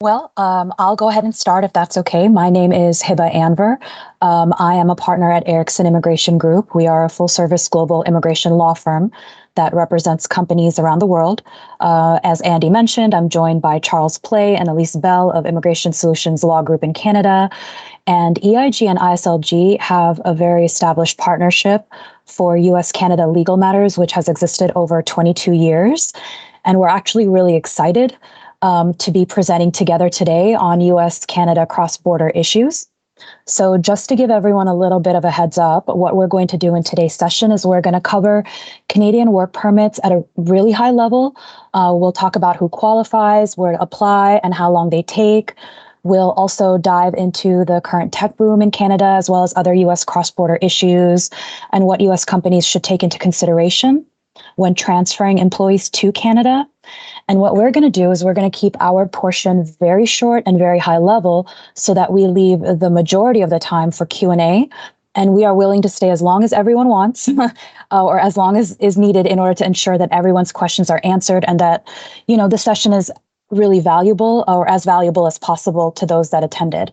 Well, I'll go ahead and start if that's okay. My name is Hiba Anver. I am a partner at Erickson Immigration Group. We are a full-service global immigration law firm that represents companies around the world. As Andy mentioned, I'm joined by Charles Play and Elise Bell of Immigration Solutions Law Group in Canada. And EIG and ISLG have a very established partnership for US-Canada legal matters, which has existed over 22 years. And we're actually really excited to be presenting together today on US-Canada cross-border issues. So just to give everyone a little bit of a heads up, what we're going to do in today's session is we're going to cover Canadian work permits at a really high level. We'll talk about who qualifies, where to apply, and how long they take. We'll also dive into the current tech boom in Canada, as well as other US cross-border issues and what US companies should take into consideration when transferring employees to Canada. And what we're going to do is we're going to keep our portion very short and very high level so that we leave the majority of the time for Q&A. And we are willing to stay as long as everyone wants or as long as is needed in order to ensure that everyone's questions are answered and that, you know, the session is really valuable or as valuable as possible to those that attended.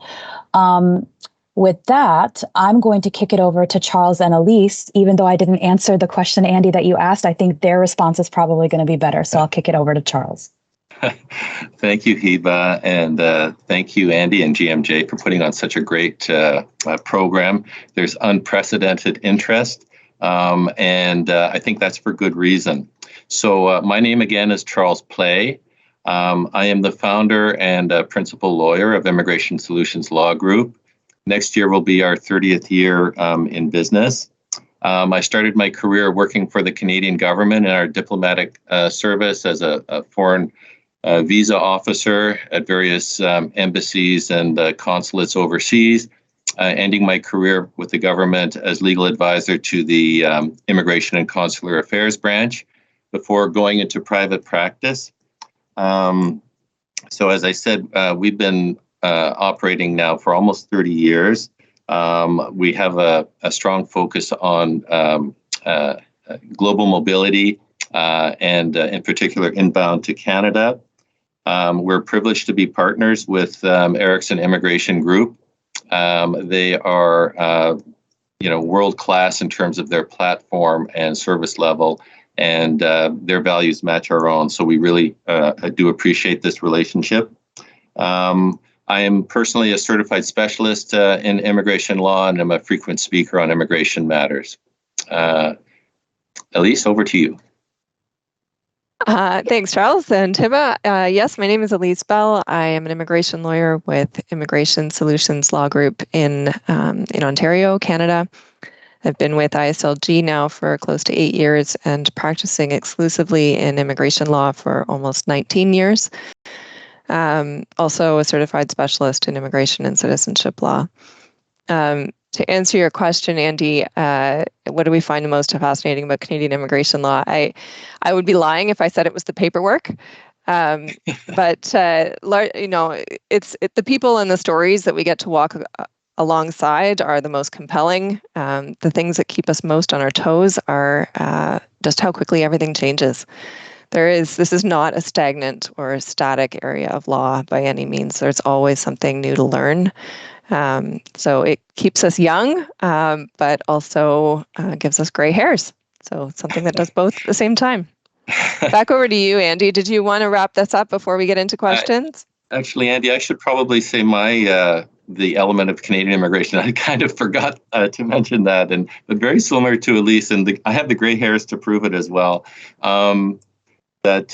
With that, I'm going to kick it over to Charles and Elise. Even though I didn't answer the question, Andy, that you asked, I think their response is probably going to be better. So I'll kick it over to Charles. Thank you, Hiba, and thank you, Andy and GMJ, for putting on such a great program. There's unprecedented interest, and I think that's for good reason. So my name again is Charles Play. I am the founder and principal lawyer of Immigration Solutions Law Group. Next year will be our 30th year in business. I started my career working for the Canadian government in our diplomatic service as a foreign visa officer at various embassies and consulates overseas, ending my career with the government as legal advisor to the Immigration and Consular Affairs branch before going into private practice. So as I said, we've been operating now for almost 30 years. We have a strong focus on global mobility and in particular inbound to Canada. We're privileged to be partners with Erickson Immigration Group. They are world class in terms of their platform and service level, and their values match our own. So we really do appreciate this relationship. I am personally a certified specialist in immigration law, and I'm a frequent speaker on immigration matters. Elise, over to you. Thanks, Charles and Hiba. Yes, my name is Elise Bell. I am an immigration lawyer with Immigration Solutions Law Group in Ontario, Canada. I've been with ISLG now for close to 8 years and practicing exclusively in immigration law for almost 19 years. Also a certified specialist in immigration and citizenship law. To answer your question, Andy, what do we find the most fascinating about Canadian immigration law? I would be lying if I said it was the paperwork. But the people and the stories that we get to walk alongside are the most compelling. The things that keep us most on our toes are just how quickly everything changes. This is not a stagnant or a static area of law by any means. There's always something new to learn. So it keeps us young, but also gives us gray hairs. So it's something that does both at the same time. Back over to you, Andy. Did you want to wrap this up before we get into questions? Actually, Andy, I should probably say the element of Canadian immigration. I kind of forgot to mention that, but very similar to Elise, and I have the gray hairs to prove it as well. That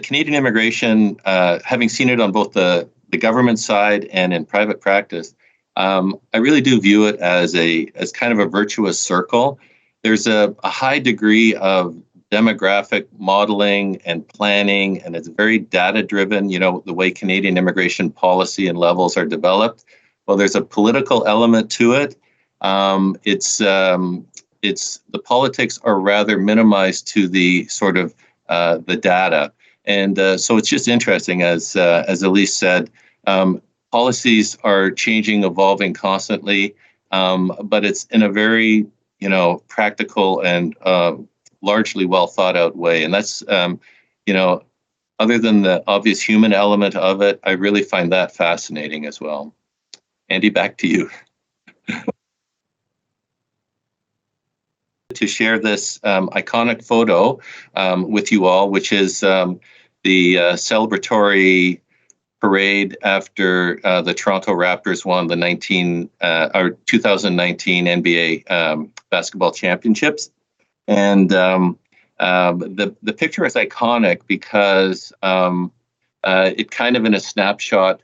Canadian immigration, having seen it on both the government side and in private practice, I really do view it as kind of a virtuous circle. There's a high degree of demographic modeling and planning, and it's very data driven, the way Canadian immigration policy and levels are developed. well, there's a political element to it. The politics are rather minimized to the sort of the data. And so it's just interesting, as Elise said, policies are changing, evolving constantly, but it's in a very, practical and largely well thought out way. And that's, other than the obvious human element of it, I really find that fascinating as well. Andy, back to you. To share this iconic photo with you all, which is the celebratory parade after the Toronto Raptors won the 2019 NBA basketball championships. And the picture is iconic because it kind of in a snapshot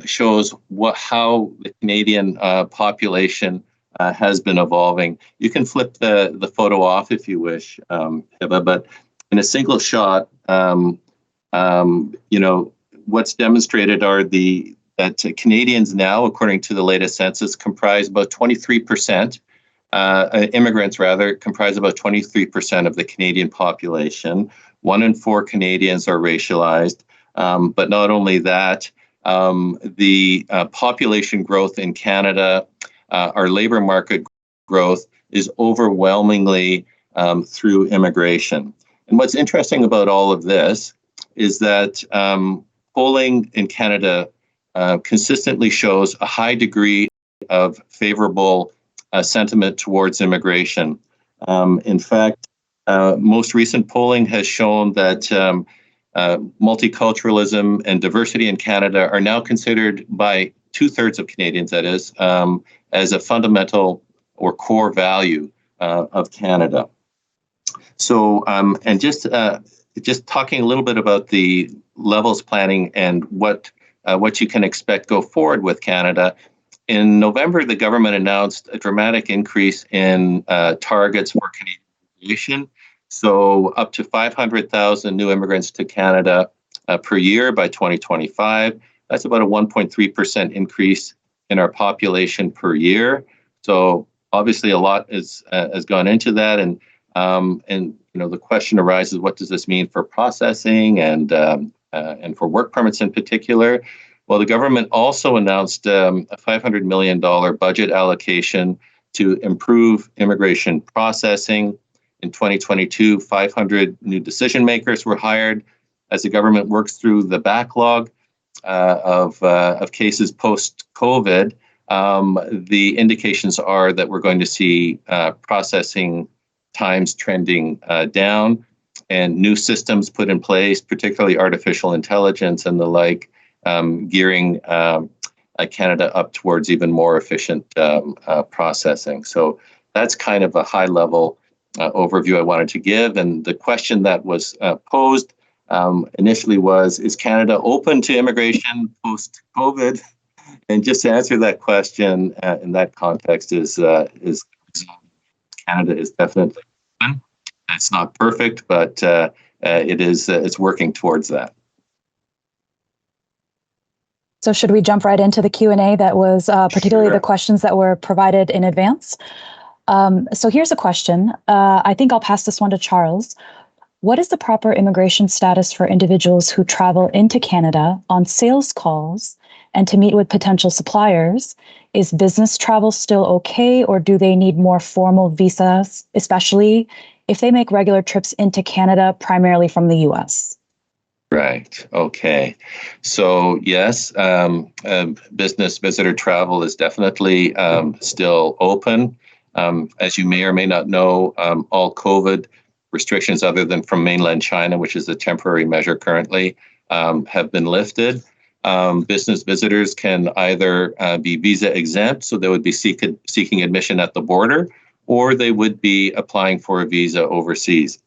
shows how the Canadian population has been evolving. You can flip the photo off if you wish, Hiba, but in a single shot, what's demonstrated are that Canadians now, according to the latest census, comprise about 23%, immigrants rather, comprise about 23% of the Canadian population. 1 in 4 Canadians are racialized. But not only that, the population growth in Canada, our labor market growth is overwhelmingly through immigration. And what's interesting about all of this is that polling in Canada consistently shows a high degree of favorable sentiment towards immigration. In fact, most recent polling has shown that multiculturalism and diversity in Canada are now considered by 2/3 of Canadians, that is, as a fundamental or core value of Canada. So, and just talking a little bit about the levels planning and what you can expect go forward with Canada. In November, the government announced a dramatic increase in targets for Canadian immigration. So up to 500,000 new immigrants to Canada per year by 2025. That's about a 1.3% increase in our population per year. So obviously a lot has gone into that, and the question arises: what does this mean for processing and for work permits in particular? Well, the government also announced a $500 million budget allocation to improve immigration processing. In 2022, 500 new decision makers were hired as the government works through the backlog of cases post-COVID. The indications are that we're going to see processing times trending down and new systems put in place, particularly artificial intelligence and the like, gearing Canada up towards even more efficient processing. So that's kind of a high-level overview I wanted to give. And the question that was posed initially was, is Canada open to immigration post-COVID? And just to answer that question in that context is Canada is definitely open. It's not perfect, but it's working towards that. So should we jump right into the Q&A that was particularly the questions that were provided in advance? So here's a question. I think I'll pass this one to Charles. What is the proper immigration status for individuals who travel into Canada on sales calls and to meet with potential suppliers? Is business travel still okay, or do they need more formal visas, especially if they make regular trips into Canada, primarily from the US? Right. Okay. So yes, business visitor travel is definitely still open. As you may or may not know, all COVID restrictions other than from mainland China, which is a temporary measure currently, have been lifted. Business visitors can either be visa exempt, so they would be seeking admission at the border, or they would be applying for a visa overseas.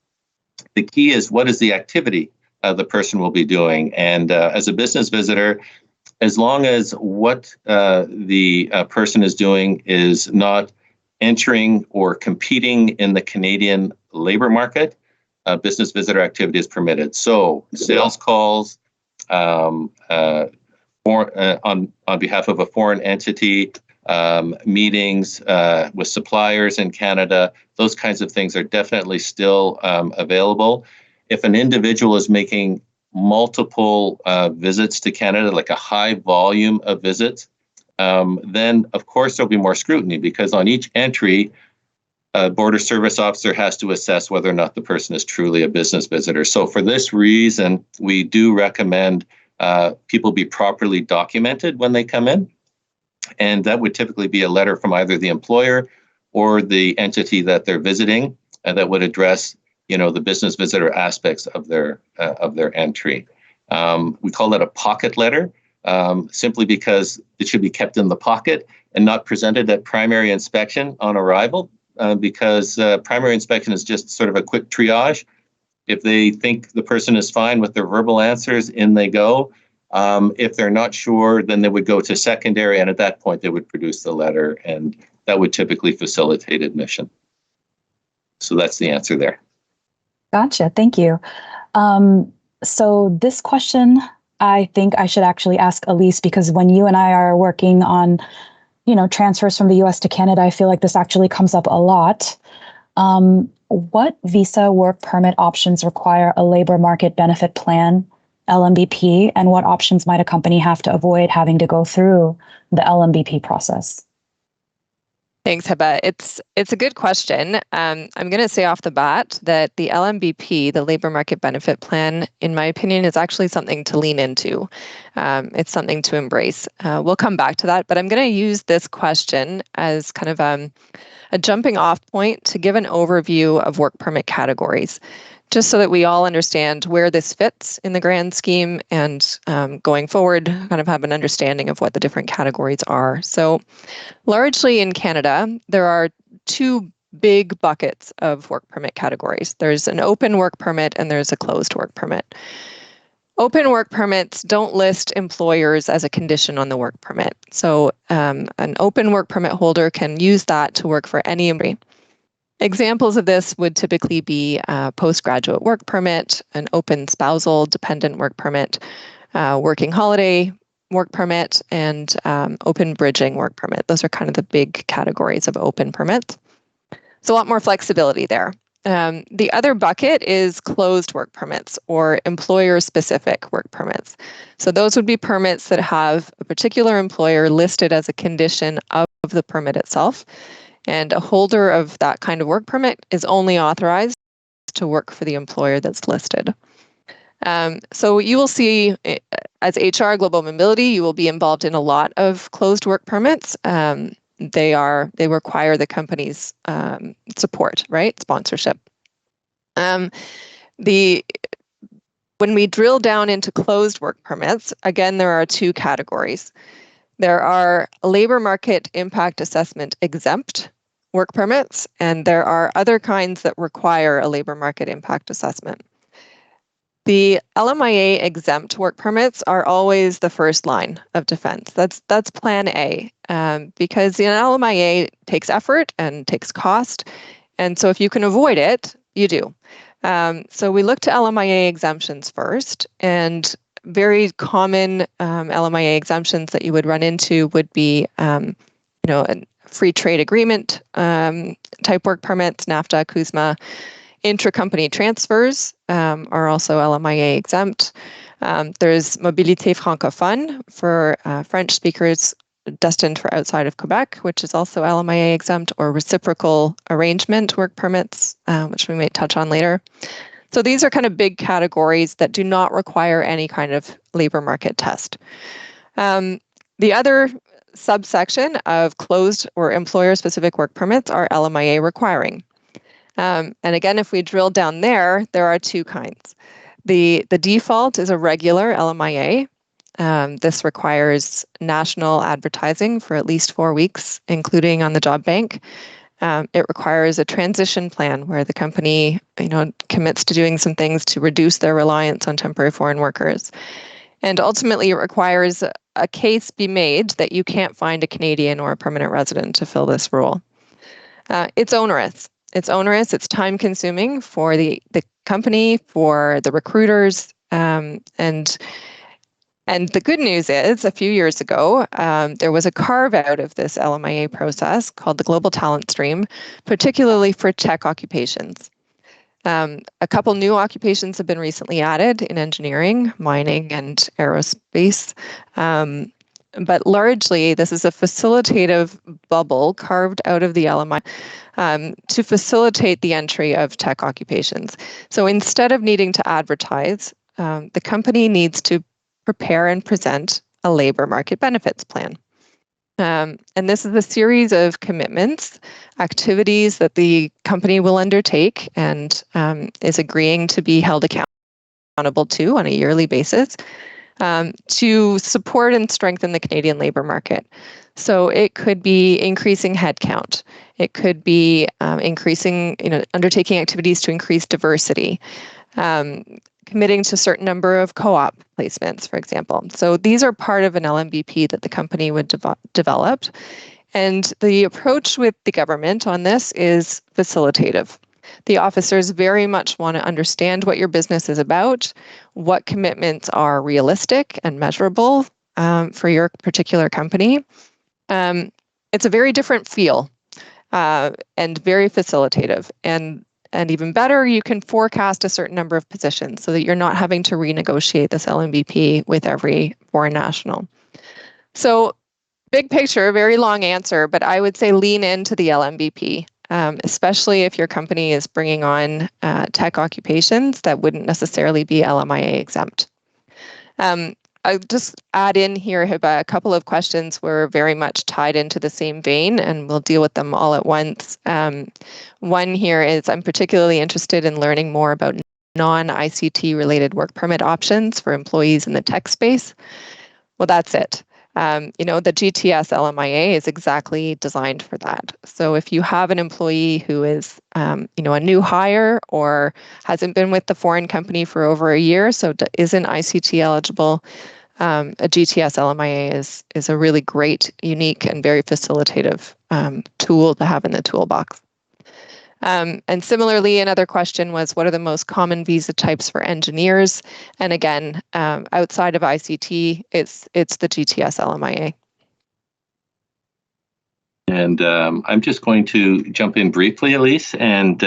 The key is, what is the activity the person will be doing? And as a business visitor, as long as what the person is doing is not entering or competing in the Canadian labor market, business visitor activity is permitted. So sales calls, on behalf of a foreign entity, meetings with suppliers in Canada. Those kinds of things are definitely still available. If an individual is making multiple visits to Canada, like a high volume of visits, then of course there'll be more scrutiny, because on each entry, a border service officer has to assess whether or not the person is truly a business visitor. So for this reason, we do recommend people be properly documented when they come in. And that would typically be a letter from either the employer or the entity that they're visiting, that would address, the business visitor aspects of their entry. We call that a pocket letter, simply because it should be kept in the pocket and not presented at primary inspection on arrival, because primary inspection is just sort of a quick triage. If they think the person is fine with their verbal answers, in they go. If they're not sure, then they would go to secondary, and at that point they would produce the letter, and that would typically facilitate admission. So that's the answer there. Gotcha. Thank you. So this question, I think I should actually ask Elise, because when you and I are working on, transfers from the US to Canada, I feel like this actually comes up a lot. What visa work permit options require a labor market benefit plan, LMBP, and what options might a company have to avoid having to go through the LMBP process? Thanks, Hiba. It's a good question. I'm going to say off the bat that the LMBP, the Labor Market Benefit Plan, in my opinion, is actually something to lean into. It's something to embrace. We'll come back to that, but I'm going to use this question as kind of a jumping off point to give an overview of work permit categories, just so that we all understand where this fits in the grand scheme, and going forward, kind of have an understanding of what the different categories are. So largely in Canada, there are two big buckets of work permit categories. There's an open work permit and there's a closed work permit. Open work permits don't list employers as a condition on the work permit. So an open work permit holder can use that to work for any employee. Examples of this would typically be a postgraduate work permit, an open spousal dependent work permit, working holiday work permit, and open bridging work permit. Those are kind of the big categories of open permits. So a lot more flexibility there. The other bucket is closed work permits, or employer-specific work permits. So those would be permits that have a particular employer listed as a condition of the permit itself. And a holder of that kind of work permit is only authorized to work for the employer that's listed. So you will see, as HR Global Mobility, you will be involved in a lot of closed work permits. They require the company's support, right? Sponsorship. When we drill down into closed work permits, again, there are two categories. There are labor market impact assessment exempt work permits, and there are other kinds that require a labor market impact assessment. The LMIA exempt work permits are always the first line of defense. That's plan A, because the LMIA takes effort and takes cost, and so if you can avoid it, you do. So we look to LMIA exemptions first, and very common LMIA exemptions that you would run into would be, a free trade agreement type work permits, NAFTA, CUSMA. Intracompany transfers are also LMIA exempt. There's Mobilité francophone for French speakers destined for outside of Quebec, which is also LMIA exempt, or reciprocal arrangement work permits, which we may touch on later. So these are kind of big categories that do not require any kind of labor market test. The other subsection of closed or employer-specific work permits are LMIA requiring. And again, if we drill down there, there are two kinds. The default is a regular LMIA. This requires national advertising for at least 4 weeks, including on the job bank. It requires a transition plan where the company, commits to doing some things to reduce their reliance on temporary foreign workers. And ultimately, it requires a case be made that you can't find a Canadian or a permanent resident to fill this role. It's onerous. It's time consuming for the company, for the recruiters, and And the good news is, a few years ago, there was a carve out of this LMIA process called the Global Talent Stream, particularly for tech occupations. A couple new occupations have been recently added in engineering, mining, and aerospace. But largely, this is a facilitative bubble carved out of the LMI to facilitate the entry of tech occupations. So instead of needing to advertise, the company needs to prepare and present a labor market benefits plan. And this is a series of commitments, activities that the company will undertake and is agreeing to be held accountable to on a yearly basis to support and strengthen the Canadian labor market. So it could be increasing headcount. It could be undertaking activities to increase diversity. Committing to a certain number of co-op placements, for example. So these are part of an LMBP that the company would develop. And the approach with the government on this is facilitative. The officers very much want to understand what your business is about, what commitments are realistic and measurable for your particular company. It's a very different feel and very facilitative. And even better, you can forecast a certain number of positions so that you're not having to renegotiate this LMBP with every foreign national. So big picture, very long answer, but I would say lean into the LMBP, especially if your company is bringing on tech occupations that wouldn't necessarily be LMIA exempt. I'll just add in here, Hiba, a couple of questions were very much tied into the same vein, and we'll deal with them all at once. One here is, I'm particularly interested in learning more about non-ICT related work permit options for employees in the tech space. Well, that's it. The GTS LMIA is exactly designed for that. So if you have an employee who is, a new hire or hasn't been with the foreign company for over a year, so isn't ICT eligible, a GTS LMIA is a really great, unique, and very facilitative tool to have in the toolbox. And similarly, another question was, what are the most common visa types for engineers? And again, outside of ICT, it's the GTS LMIA. And I'm just going to jump in briefly, Elise, and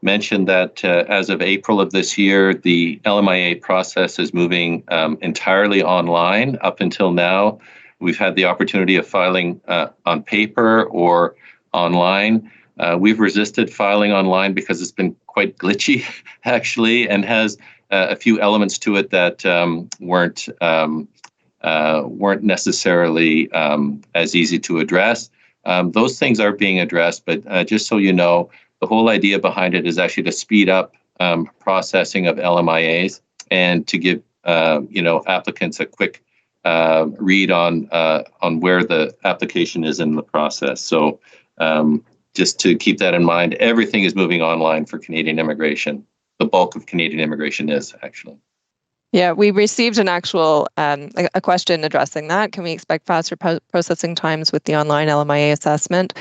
mention that as of April of this year, the LMIA process is moving entirely online. Up until now, we've had the opportunity of filing on paper or online. We've resisted filing online because it's been quite glitchy, actually, and has a few elements to it that weren't necessarily as easy to address. Those things are being addressed, but just so you know, the whole idea behind it is actually to speed up processing of LMIAs and to give applicants a quick read on where the application is in the process. So. Just to keep that in mind, everything is moving online for Canadian immigration. The bulk of Canadian immigration is, actually. Yeah, we received an actual a question addressing that. Can we expect faster processing times with the online LMIA assessment?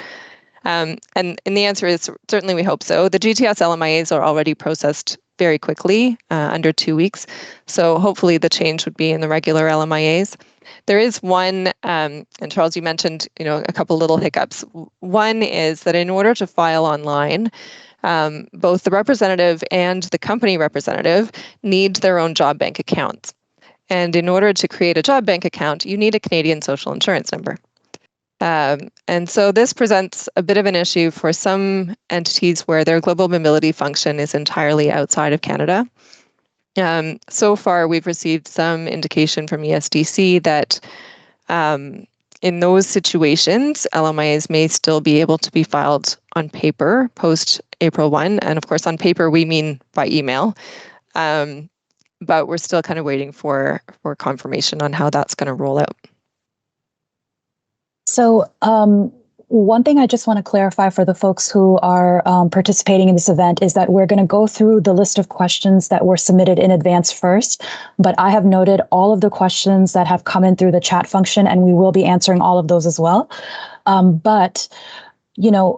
And the answer is certainly we hope so. The GTS LMIAs are already processed very quickly, under 2 weeks. So hopefully the change would be in the regular LMIAs. There is one, and Charles, you mentioned, a couple little hiccups. One is that in order to file online, both the representative and the company representative need their own job bank accounts. And in order to create a job bank account, you need a Canadian social insurance number. And so this presents a bit of an issue for some entities where their global mobility function is entirely outside of Canada. So far, we've received some indication from ESDC that in those situations, LMIAs may still be able to be filed on paper post April 1. And of course, on paper, we mean by email. But we're still kind of waiting for confirmation on how that's going to roll out. So one thing I just want to clarify for the folks who are participating in this event is that we're going to go through the list of questions that were submitted in advance first, but I have noted all of the questions that have come in through the chat function, and we will be answering all of those as well. But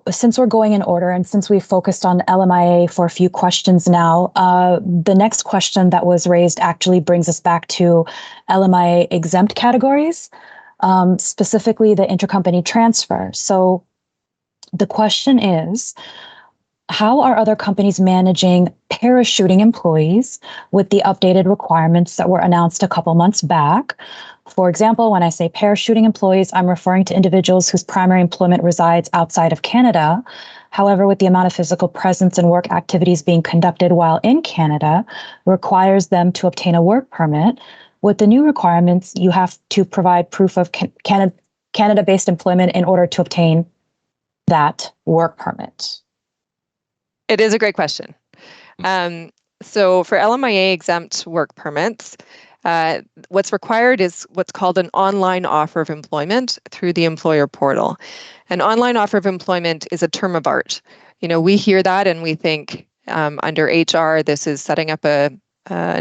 since we're going in order and since we've focused on LMIA for a few questions now, the next question that was raised actually brings us back to LMIA exempt categories, specifically the intercompany transfer. So the question is, how are other companies managing parachuting employees with the updated requirements that were announced a couple months back? For example, when I say parachuting employees, I'm referring to individuals whose primary employment resides outside of Canada. However, with the amount of physical presence and work activities being conducted while in Canada requires them to obtain a work permit. With the new requirements, you have to provide proof of Canada-based employment in order to obtain that work permit. It is a great question. So for LMIA exempt work permits, what's required is what's called an online offer of employment through the employer portal. An online offer of employment is a term of art. We hear that and we think under HR, this is setting up an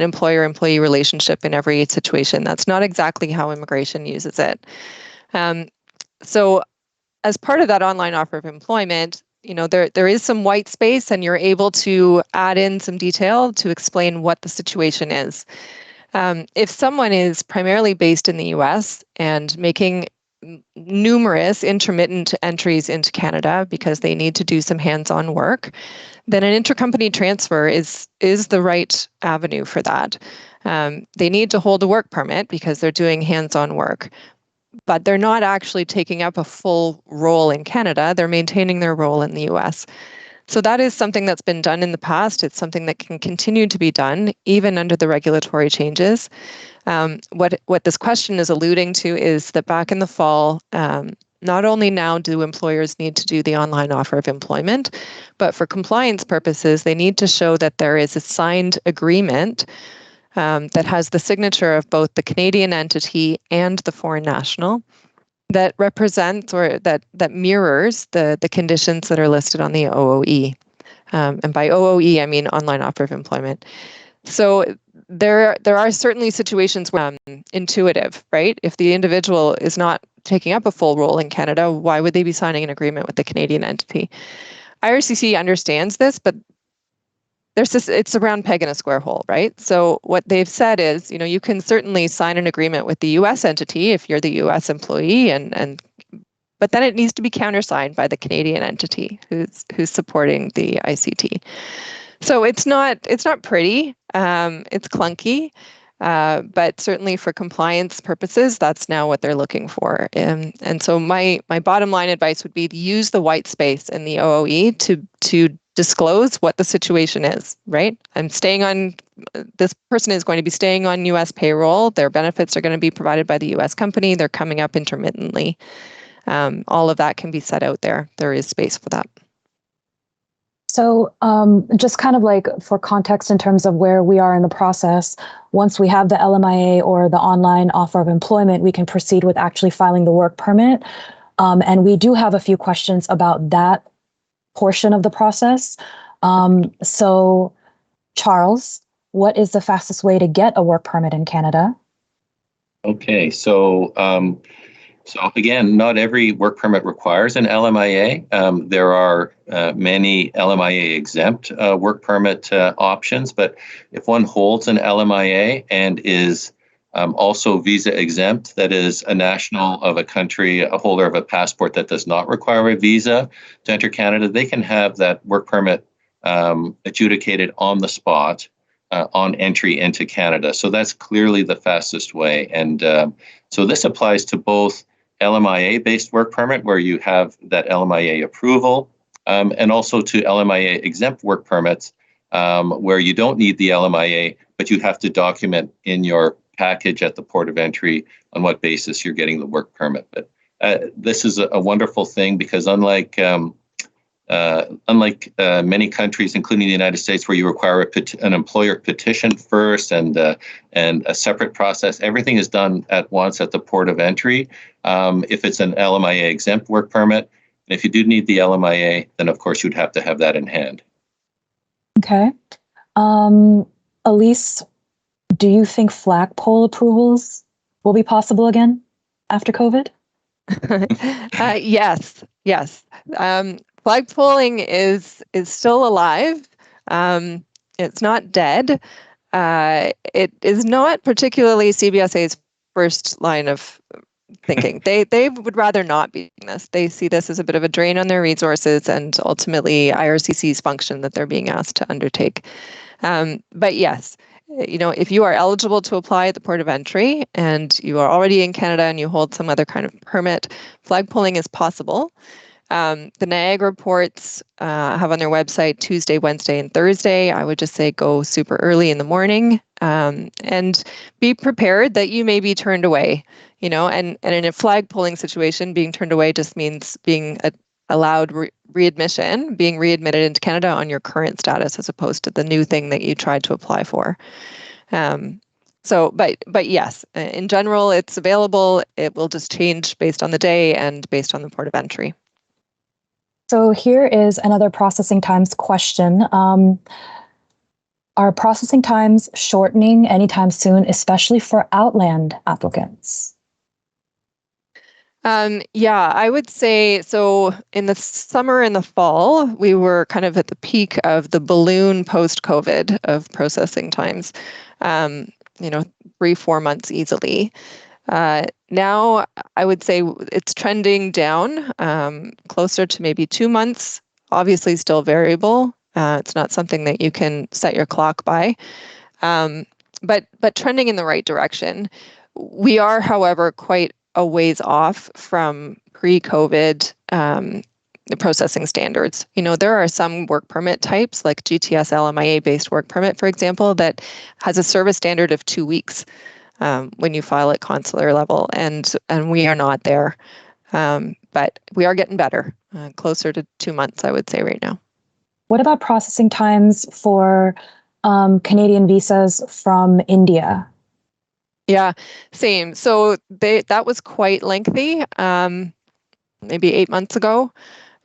employer-employee relationship in every situation. That's not exactly how immigration uses it. So as part of that online offer of employment, there is some white space and you're able to add in some detail to explain what the situation is. If someone is primarily based in the US and making numerous intermittent entries into Canada because they need to do some hands-on work, then an intercompany transfer is the right avenue for that. They need to hold a work permit because they're doing hands-on work, but they're not actually taking up a full role in Canada. They're maintaining their role in the US. So that is something that's been done in the past. It's something that can continue to be done even under the regulatory changes. What this question is alluding to is that back in the fall, not only now do employers need to do the online offer of employment, but for compliance purposes, they need to show that there is a signed agreement that has the signature of both the Canadian entity and the foreign national that represents or that mirrors the conditions that are listed on the OOE. And by OOE, I mean online offer of employment. So there are certainly situations where intuitive, right? If the individual is not taking up a full role in Canada, why would they be signing an agreement with the Canadian entity? IRCC understands this, but it's a round peg in a square hole, right? So what they've said is, you can certainly sign an agreement with the US entity if you're the US employee, but then it needs to be countersigned by the Canadian entity who's supporting the ICT. So it's not pretty, it's clunky, but certainly for compliance purposes, that's now what they're looking for. And so my bottom line advice would be to use the white space in the OOE to disclose what the situation is, right? This person is going to be staying on US payroll. Their benefits are going to be provided by the US company. They're coming up intermittently. All of that can be set out there. There is space for that. So just kind of like for context in terms of where we are in the process, once we have the LMIA or the online offer of employment, we can proceed with actually filing the work permit. And we do have a few questions about that portion of the process. So Charles, what is the fastest way to get a work permit in Canada? Okay, so again, not every work permit requires an LMIA. There are many LMIA exempt work permit options, but if one holds an LMIA and is also visa exempt, that is a national of a country, a holder of a passport that does not require a visa to enter Canada, they can have that work permit adjudicated on the spot on entry into Canada. So that's clearly the fastest way. And so this applies to both LMIA-based work permit, where you have that LMIA approval, and also to LMIA exempt work permits, where you don't need the LMIA, but you have to document in your package at the port of entry on what basis you're getting the work permit. But this is a wonderful thing because unlike many countries, including the United States, where you require an employer petition first and a separate process, everything is done at once at the port of entry. If it's an LMIA exempt work permit, and if you do need the LMIA, then of course you'd have to have that in hand. Okay. Elise, do you think flagpole approvals will be possible again after COVID? Yes. Flag polling is still alive. It's not dead. It is not particularly CBSA's first line of thinking. They would rather not be doing this. They see this as a bit of a drain on their resources and ultimately IRCC's function that they're being asked to undertake. But yes, if you are eligible to apply at the port of entry and you are already in Canada and you hold some other kind of permit, flag polling is possible. The Niagara ports have on their website Tuesday, Wednesday, and Thursday. I would just say go super early in the morning and be prepared that you may be turned away. And in a flag polling situation, being turned away just means being allowed readmission, being readmitted into Canada on your current status as opposed to the new thing that you tried to apply for. But yes, in general, it's available. It will just change based on the day and based on the port of entry. So here is another processing times question. Are processing times shortening anytime soon, especially for outland applicants? Yeah, I would say so. In the summer and the fall, we were kind of at the peak of the balloon post-COVID of processing times. 3-4 months easily. Now, I would say it's trending down, closer to maybe 2 months. Obviously, still variable. It's not something that you can set your clock by, but trending in the right direction. We are, however, quite a ways off from pre-COVID processing standards. There are some work permit types, like GTS LMIA-based work permit, for example, that has a service standard of 2 weeks. When you file at consular level, and we are not there, but we are getting better, closer to 2 months, I would say right now. What about processing times for Canadian visas from India? Yeah, same. So that was quite lengthy, maybe 8 months ago.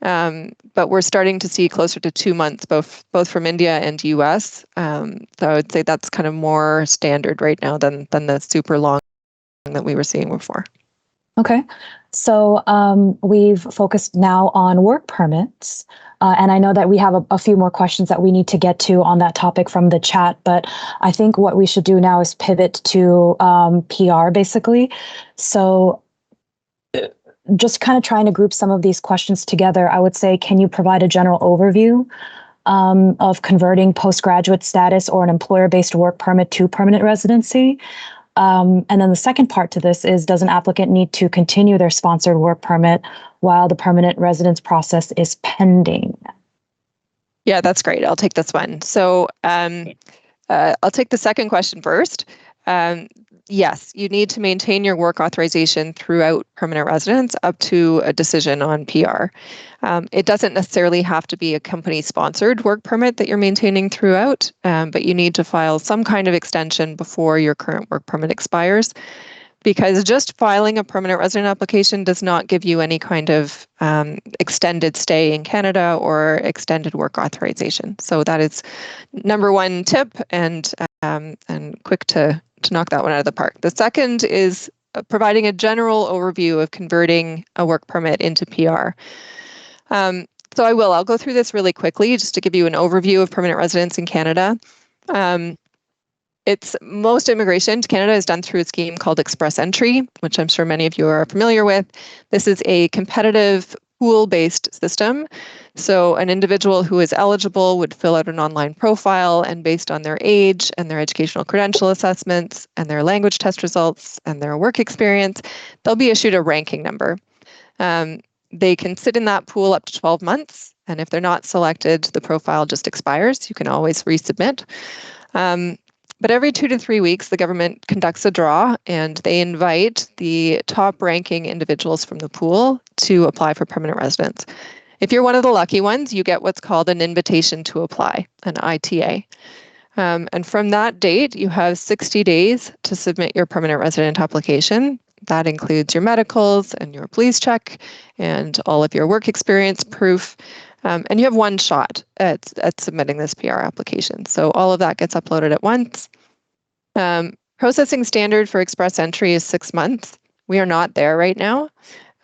But we're starting to see closer to 2 months, both from India and US. So I would say that's kind of more standard right now than the super long that we were seeing before. Okay, so we've focused now on work permits. And I know that we have a few more questions that we need to get to on that topic from the chat, but I think what we should do now is pivot to PR, basically. So just kind of trying to group some of these questions together, I would say, can you provide a general overview of converting postgraduate status or an employer-based work permit to permanent residency? And then the second part to this is, does an applicant need to continue their sponsored work permit while the permanent residence process is pending? Yeah, that's great. I'll take this one. So I'll take the second question first. Yes, you need to maintain your work authorization throughout permanent residence up to a decision on PR. It doesn't necessarily have to be a company-sponsored work permit that you're maintaining throughout, but you need to file some kind of extension before your current work permit expires, because just filing a permanent resident application does not give you any kind of extended stay in Canada or extended work authorization. So that is number one tip, and quick to knock that one out of the park. The second is providing a general overview of converting a work permit into PR. So I'll go through this really quickly just to give you an overview of permanent residence in Canada. It's most immigration to Canada is done through a scheme called Express Entry, which I'm sure many of you are familiar with. This is a competitive pool-based system. So an individual who is eligible would fill out an online profile, and based on their age and their educational credential assessments and their language test results and their work experience, they'll be issued a ranking number. They can sit in that pool up to 12 months, and if they're not selected, the profile just expires. You can always resubmit. But every 2 to 3 weeks, the government conducts a draw, and they invite the top ranking individuals from the pool to apply for permanent residence. If you're one of the lucky ones, you get what's called an invitation to apply, an ITA. And from that date, you have 60 days to submit your permanent resident application. That includes your medicals and your police check and all of your work experience proof. And you have one shot at submitting this PR application. So all of that gets uploaded at once. Processing standard for Express Entry is 6 months. We are not there right now.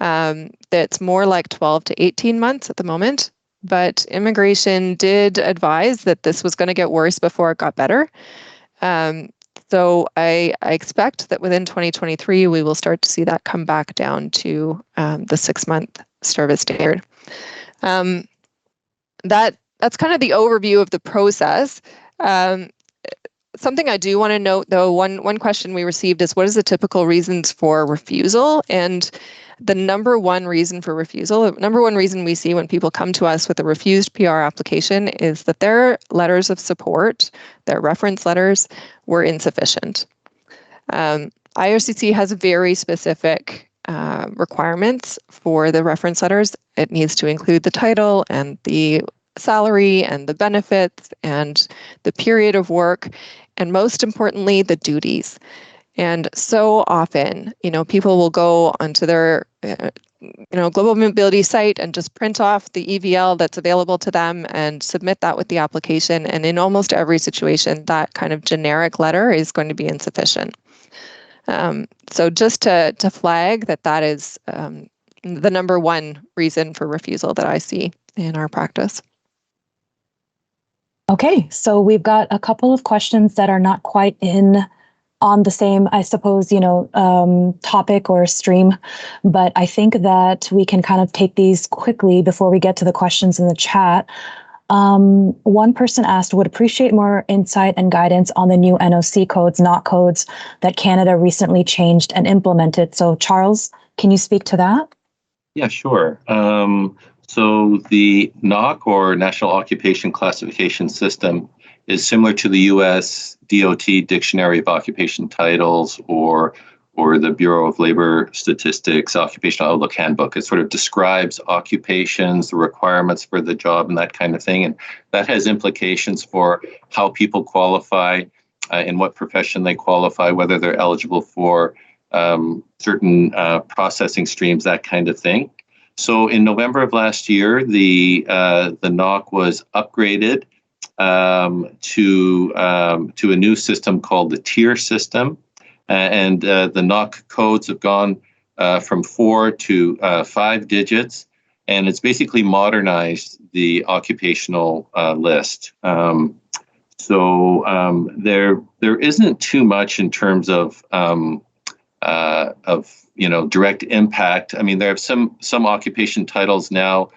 That's more like 12 to 18 months at the moment. But immigration did advise that this was going to get worse before it got better. So I expect that within 2023, we will start to see that come back down to the 6-month service standard. That's kind of the overview of the process. Something I do want to note, though, one question we received is, what is the typical reasons for refusal? And the number one reason for refusal, the number one reason we see when people come to us with a refused PR application is that their letters of support, their reference letters, were insufficient. IRCC has very specific requirements for the reference letters. It needs to include the title and the salary and the benefits and the period of work, and most importantly, the duties. And so often, people will go onto their, Global Mobility site and just print off the EVL that's available to them and submit that with the application. And in almost every situation, that kind of generic letter is going to be insufficient. So just to flag that is the number one reason for refusal that I see in our practice. Okay, so we've got a couple of questions that are not quite on the same, I suppose, topic or stream, but I think that we can kind of take these quickly before we get to the questions in the chat. One person asked, would appreciate more insight and guidance on the new NOC codes, NOC codes that Canada recently changed and implemented. So Charles, can you speak to that? Yeah, sure. So the NOC, or National Occupation Classification System, is similar to the U.S. DOT Dictionary of Occupation Titles or the Bureau of Labor Statistics Occupational Outlook Handbook. It sort of describes occupations, the requirements for the job, and that kind of thing. And that has implications for how people qualify, in what profession they qualify, whether they're eligible for certain processing streams, that kind of thing. So in November of last year, the NOC was upgraded to a new system called the tier system, and the NOC codes have gone from 4 to 5 digits, and it's basically modernized the occupational list. So there isn't too much in terms of direct impact. I mean, there are some occupation titles now,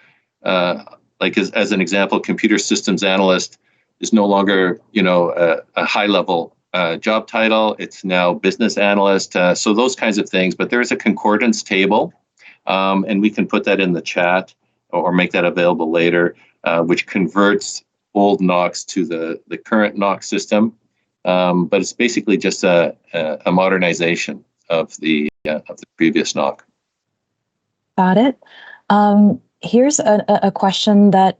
like as an example, computer systems analyst is no longer, a high level job title. It's now business analyst. So those kinds of things. But there is a concordance table, and we can put that in the chat or make that available later, which converts old NOCs to the current NOC system. But it's basically just a modernization of the previous NOC. Got it. Here's a question that,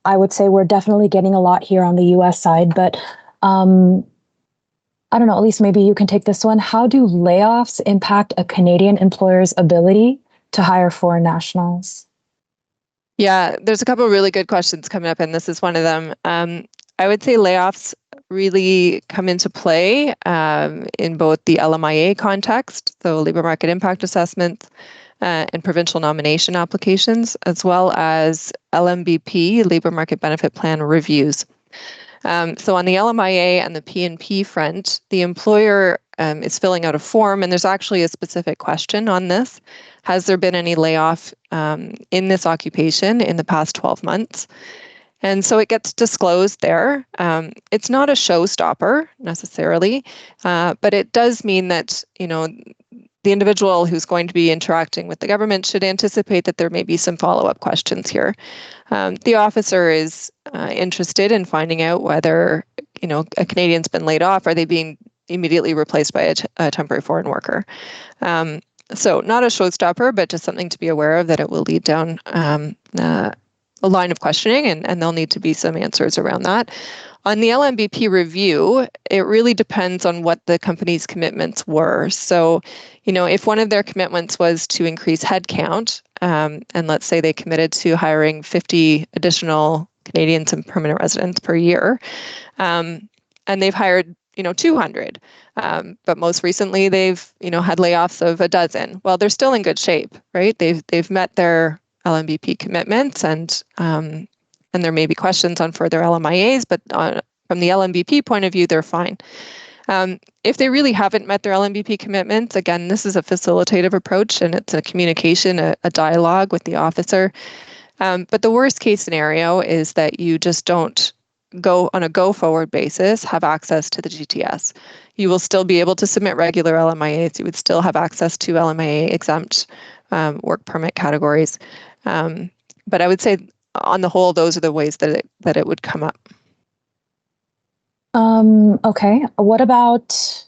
I would say we're definitely getting a lot here on the US side, but I don't know, at least maybe you can take this one. How do layoffs impact a Canadian employer's ability to hire foreign nationals? Yeah, there's a couple of really good questions coming up, and this is one of them. I would say layoffs really come into play in both the LMIA context, so labor market impact assessments, and provincial nomination applications, as well as LMBP, labor market benefit plan reviews. So on the LMIA and the PNP front, the employer is filling out a form, and there's actually a specific question on this. Has there been any layoff in this occupation in the past 12 months? And so it gets disclosed there. It's not a showstopper necessarily, but it does mean that, the individual who's going to be interacting with the government should anticipate that there may be some follow-up questions here. The officer is interested in finding out whether, a Canadian's been laid off. Are they being immediately replaced by a temporary foreign worker? So not a showstopper, but just something to be aware of, that it will lead down a line of questioning, and there'll need to be some answers around that. On the LMBP review, it really depends on what the company's commitments were. So, if one of their commitments was to increase headcount, and let's say they committed to hiring 50 additional Canadians and permanent residents per year, and they've hired, 200. But most recently, they've had layoffs of a dozen. Well, they're still in good shape, right? They've met their LMBP commitments, and there may be questions on further LMIAs, but from the LMBP point of view, they're fine. If they really haven't met their LMBP commitments, again, this is a facilitative approach, and it's a communication, a dialogue with the officer. But the worst case scenario is that you just don't go on a go-forward basis, have access to the GTS. You will still be able to submit regular LMIAs. You would still have access to LMIA exempt work permit categories. But I would say on the whole, those are the ways that it would come up. Okay. What about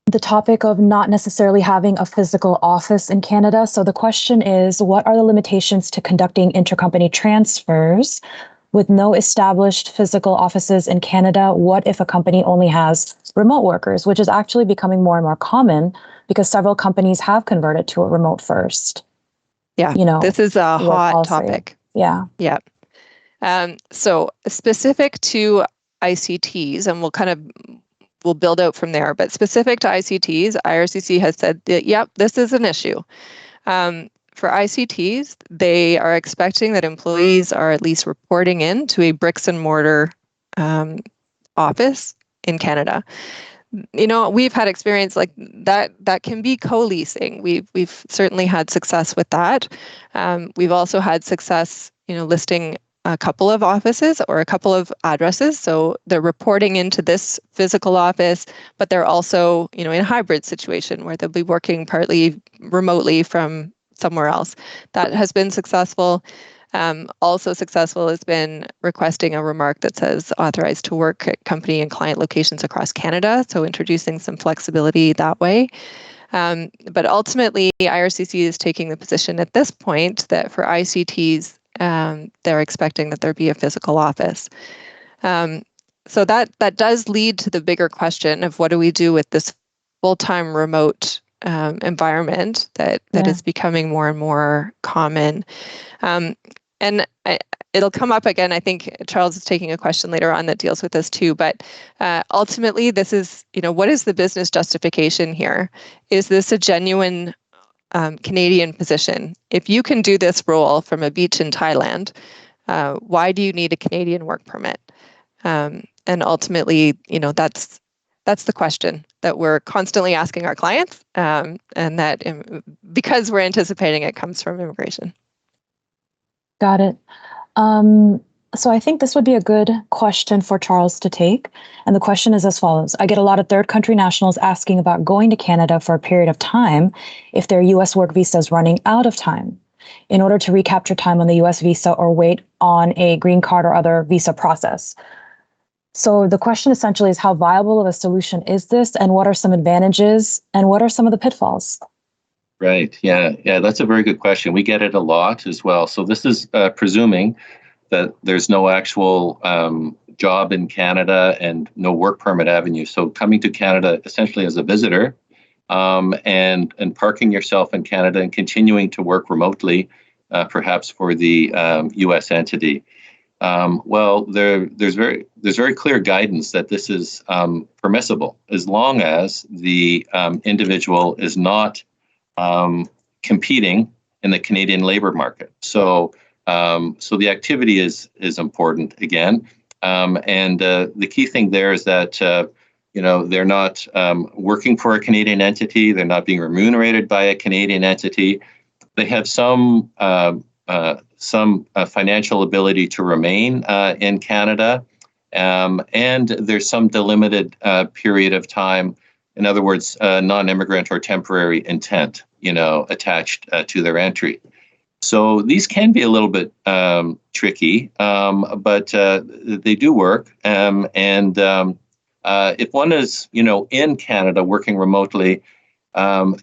the topic of not necessarily having a physical office in Canada? So the question is, what are the limitations to conducting intercompany transfers with no established physical offices in Canada? What if a company only has remote workers, which is actually becoming more and more common because several companies have converted to a remote first? Yeah, this is a hot topic. Yeah. Yeah. So specific to ICTs, and we'll build out from there, but specific to ICTs, IRCC has said that, yep, this is an issue. For ICTs, they are expecting that employees are at least reporting in to a bricks and mortar office in Canada. We've had experience like that can be co-leasing. We've certainly had success with that. We've also had success, listing a couple of offices or a couple of addresses. So they're reporting into this physical office, but they're also, in a hybrid situation where they'll be working partly remotely from somewhere else. That has been successful. Also successful has been requesting a remark that says authorized to work at company and client locations across Canada. So introducing some flexibility that way. But ultimately, IRCC is taking the position at this point that for ICTs, they're expecting that there be a physical office. So that does lead to the bigger question of what do we do with this full-time remote environment that is becoming more and more common. And it'll come up again. I think Charles is taking a question later on that deals with this too. But ultimately, this is, what is the business justification here? Is this a genuine Canadian position? If you can do this role from a beach in Thailand, why do you need a Canadian work permit? And ultimately, that's the question that we're constantly asking our clients, and that because we're anticipating it comes from immigration. Got it. So I think this would be a good question for Charles to take. And the question is as follows. I get a lot of third country nationals asking about going to Canada for a period of time if their US work visa is running out of time in order to recapture time on the US visa or wait on a green card or other visa process. So the question essentially is, how viable of a solution is this, and what are some advantages and what are some of the pitfalls? Right. Yeah, that's a very good question. We get it a lot as well. So this is presuming that there's no actual job in Canada and no work permit avenue. So coming to Canada essentially as a visitor, and parking yourself in Canada and continuing to work remotely, perhaps for the U.S. entity. Well, there's very clear guidance that this is permissible as long as the individual is not competing in the Canadian labor market. So the activity is important again, and the key thing there is that they're not working for a Canadian entity. They're not being remunerated by a Canadian entity. They have some financial ability to remain in Canada, and there's some delimited period of time. In other words, non-immigrant or temporary intent, attached to their entry. So these can be a little bit tricky, but they do work. And if one is, in Canada working remotely,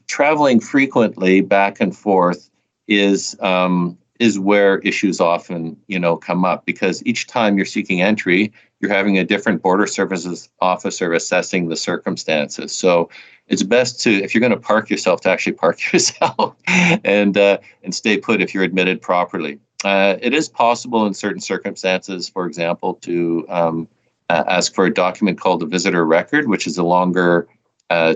traveling frequently back and forth is where issues often, come up, because each time you're seeking entry, you're having a different border services officer assessing the circumstances. So it's best to, if you're going to park yourself, to actually park yourself and stay put if you're admitted properly. It is possible in certain circumstances, for example, to ask for a document called a visitor record, which is a longer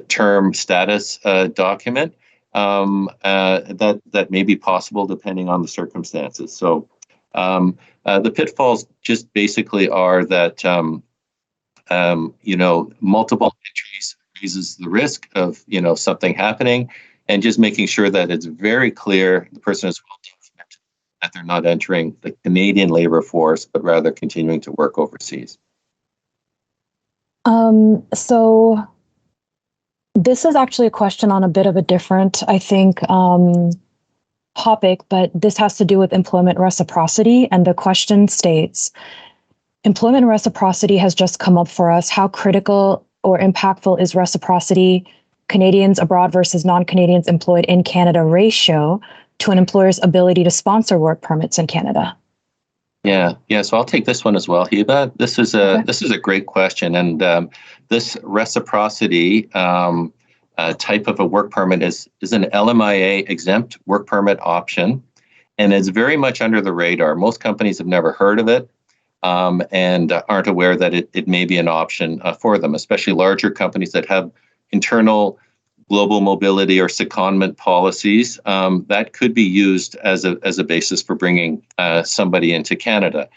term status document that may be possible depending on the circumstances. So the pitfalls just basically are that multiple entries raises the risk of something happening, and just making sure that it's very clear the person is well documented, that they're not entering the Canadian labor force, but rather continuing to work overseas. So this is actually a question on a bit of a different, I think, topic, but this has to do with employment reciprocity. And the question states, employment reciprocity has just come up for us. How critical or impactful is reciprocity, Canadians abroad versus non-Canadians employed in Canada ratio, to an employer's ability to sponsor work permits in Canada? Yeah. So I'll take this one as well, Hiba. This is a great question, and this reciprocity type of a work permit is an LMIA exempt work permit option, and it's very much under the radar. Most companies have never heard of it and aren't aware that it may be an option for them, especially larger companies that have internal global mobility or secondment policies that could be used as a basis for bringing somebody into Canada.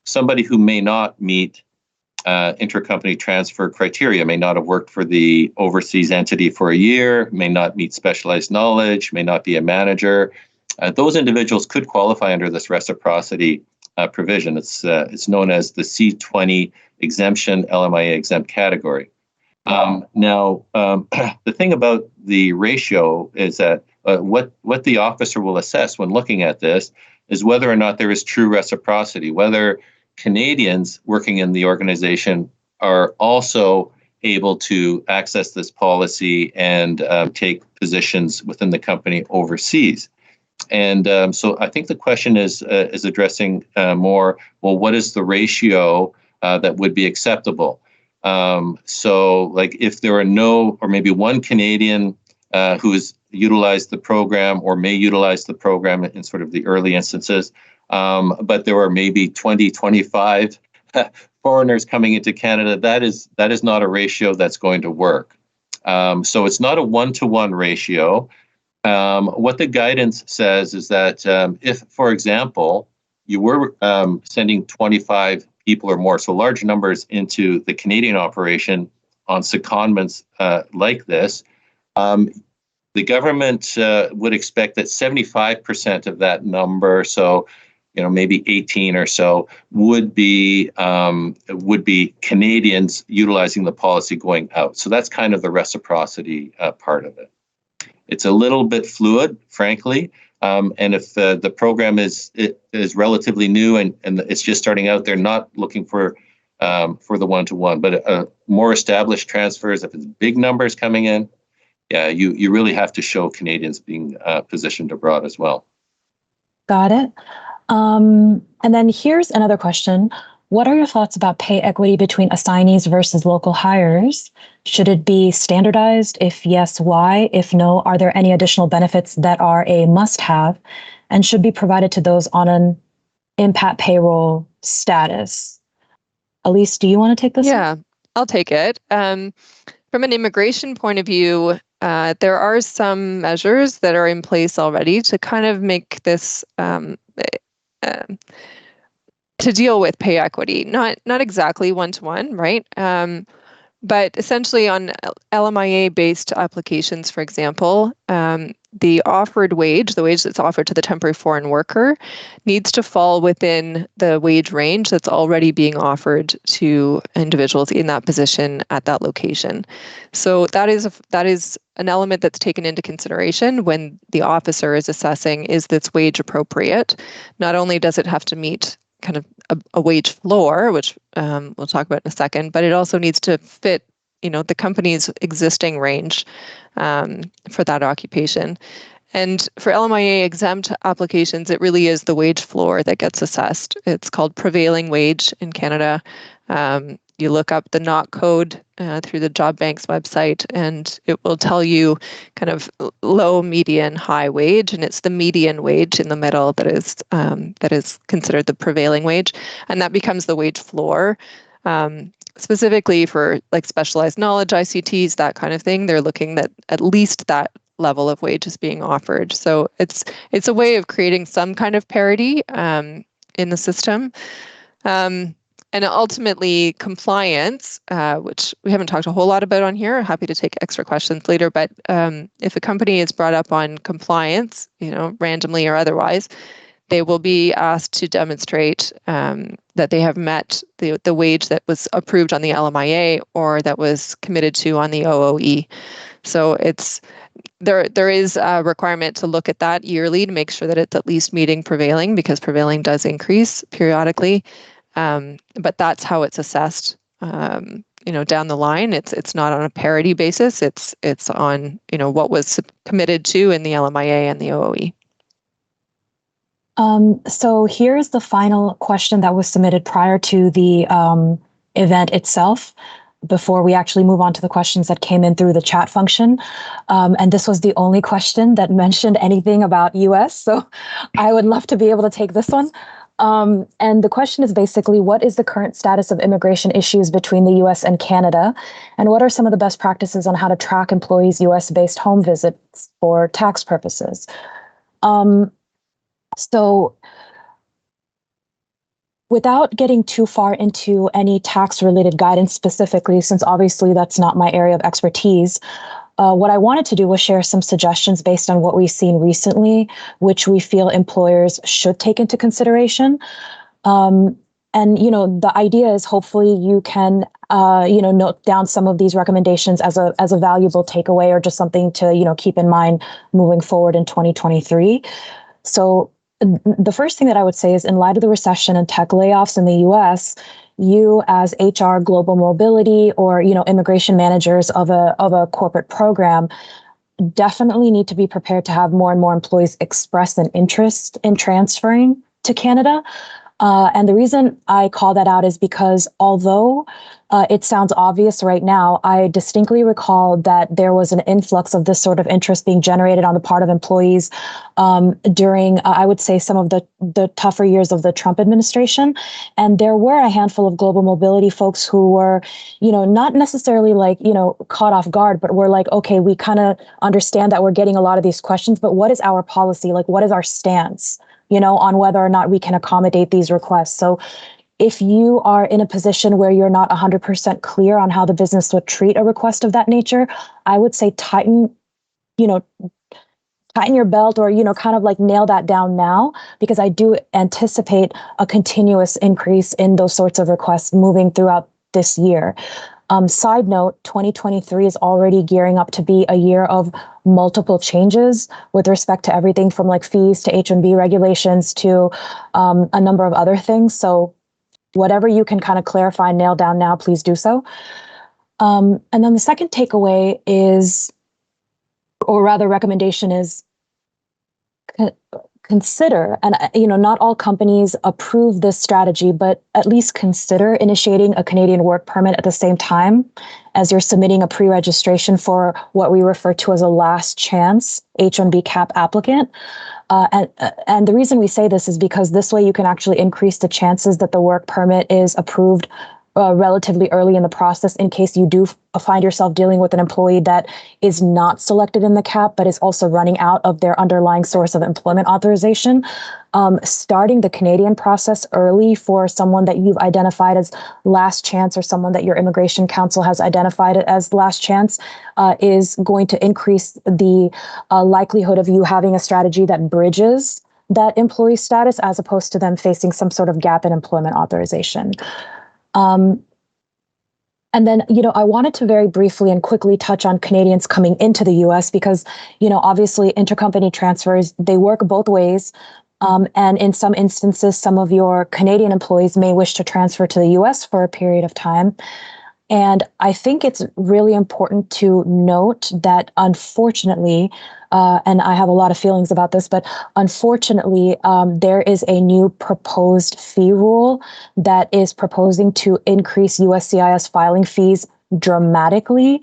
Somebody who may not meet intercompany transfer criteria, may not have worked for the overseas entity for a year, may not meet specialized knowledge, may not be a manager. Those individuals could qualify under this reciprocity provision. It's known as the C20 exemption, LMIA exempt category. Now, the thing about the ratio is that what the officer will assess when looking at this is whether or not there is true reciprocity, whether Canadians working in the organization are also able to access this policy and take positions within the company overseas. And so I think the question is addressing more, well, what is the ratio that would be acceptable? So like if there are no, or maybe one Canadian who has utilized the program or may utilize the program in sort of the early instances, but there are maybe 20, 25 foreigners coming into Canada, that is not a ratio that's going to work. So it's not a one-to-one ratio. What the guidance says is that if, for example, you were sending 25 people or more, so large numbers into the Canadian operation on secondments like this, the government would expect that 75% of that number, so maybe 18 or so, would be Canadians utilizing the policy going out. So that's kind of the reciprocity part of it. It's a little bit fluid, frankly. And if the program is relatively new and it's just starting out, they're not looking for the one-to-one. But more established transfers, if it's big numbers coming in, yeah, you really have to show Canadians being positioned abroad as well. Got it. And then here's another question. What are your thoughts about pay equity between assignees versus local hires? Should it be standardized? If yes, why? If no, are there any additional benefits that are a must-have and should be provided to those on an impact payroll status? Elise, do you want to take this? Yeah, I'll take it. From an immigration point of view, there are some measures that are in place already to kind of make this to deal with pay equity, not exactly one-to-one, right? But essentially on LMIA-based applications, for example, the offered wage, the wage that's offered to the temporary foreign worker, needs to fall within the wage range that's already being offered to individuals in that position at that location. So that is an element that's taken into consideration when the officer is assessing, is this wage appropriate? Not only does it have to meet kind of a wage floor, which we'll talk about in a second, but it also needs to fit, the company's existing range for that occupation. And for LMIA exempt applications, it really is the wage floor that gets assessed. It's called prevailing wage in Canada. You look up the NOC code through the Job Bank's website, and it will tell you kind of low, median, high wage, and it's the median wage in the middle that is considered the prevailing wage, and that becomes the wage floor. specifically for like specialized knowledge, ICTs, that kind of thing, they're looking at least that level of wage is being offered. So it's a way of creating some kind of parity in the system. And ultimately, compliance, which we haven't talked a whole lot about on here. Happy to take extra questions later. But if a company is brought up on compliance, randomly or otherwise, they will be asked to demonstrate that they have met the wage that was approved on the LMIA or that was committed to on the OOE. So there is a requirement to look at that yearly to make sure that it's at least meeting prevailing, because prevailing does increase periodically. But that's how it's assessed. Down the line, it's not on a parity basis. It's on what was committed to in the LMIA and the OOE. So here's the final question that was submitted prior to the event itself, before we actually move on to the questions that came in through the chat function. And this was the only question that mentioned anything about US. So I would love to be able to take this one. And the question is basically, what is the current status of immigration issues between the US and Canada? And what are some of the best practices on how to track employees' US-based home visits for tax purposes? So without getting too far into any tax-related guidance specifically, since obviously that's not my area of expertise, what I wanted to do was share some suggestions based on what we've seen recently, which we feel employers should take into consideration. And, the idea is hopefully you can, note down some of these recommendations as a valuable takeaway, or just something to, keep in mind moving forward in 2023. So the first thing that I would say is, in light of the recession and tech layoffs in the US, you as HR, global mobility, or immigration managers of a corporate program definitely need to be prepared to have more and more employees express an interest in transferring to Canada. And the reason I call that out is because although it sounds obvious right now, I distinctly recall that there was an influx of this sort of interest being generated on the part of employees during, I would say, some of the tougher years of the Trump administration. And there were a handful of global mobility folks who were, not necessarily caught off guard, but were like, okay, we kind of understand that we're getting a lot of these questions, but what is our policy? Like, what is our stance, on whether or not we can accommodate these requests? So if you are in a position where you're not 100% clear on how the business would treat a request of that nature, I would say tighten your belt, or, kind of nail that down now, because I do anticipate a continuous increase in those sorts of requests moving throughout this year. Side note, 2023 is already gearing up to be a year of multiple changes with respect to everything from fees to H-1B regulations to a number of other things. So whatever you can kind of clarify, nail down now, please do so. And then the second takeaway is, or rather recommendation is, consider, and not all companies approve this strategy, but at least consider initiating a Canadian work permit at the same time as you're submitting a pre-registration for what we refer to as a last chance H-1B cap applicant. And the reason we say this is because this way you can actually increase the chances that the work permit is approved relatively early in the process, in case you do find yourself dealing with an employee that is not selected in the cap, but is also running out of their underlying source of employment authorization. Starting the Canadian process early for someone that you've identified as last chance, or someone that your immigration counsel has identified as last chance, is going to increase the likelihood of you having a strategy that bridges that employee status, as opposed to them facing some sort of gap in employment authorization. And then, I wanted to very briefly and quickly touch on Canadians coming into the US, because, obviously intercompany transfers, they work both ways. And in some instances, some of your Canadian employees may wish to transfer to the US for a period of time. And I think it's really important to note that, unfortunately, and I have a lot of feelings about this, but unfortunately, there is a new proposed fee rule that is proposing to increase USCIS filing fees dramatically.